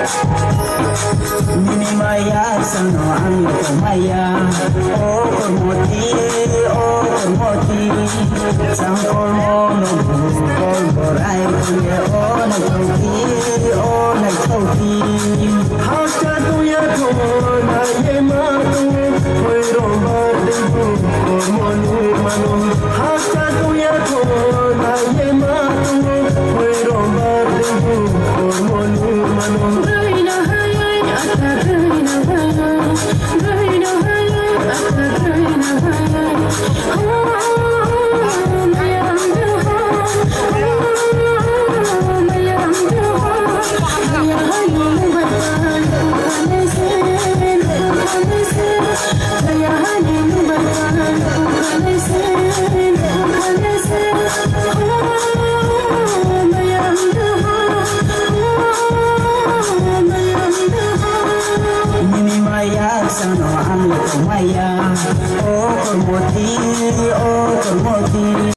Mini maya sano ang maya oh kormoti sang kormo no korai kuye oh na chauki hasta tuya to na ye manu koi roma de kormoni manu hasta tuya to na ye manu koi roma de kormoni manu Sano ang maya oh kormoti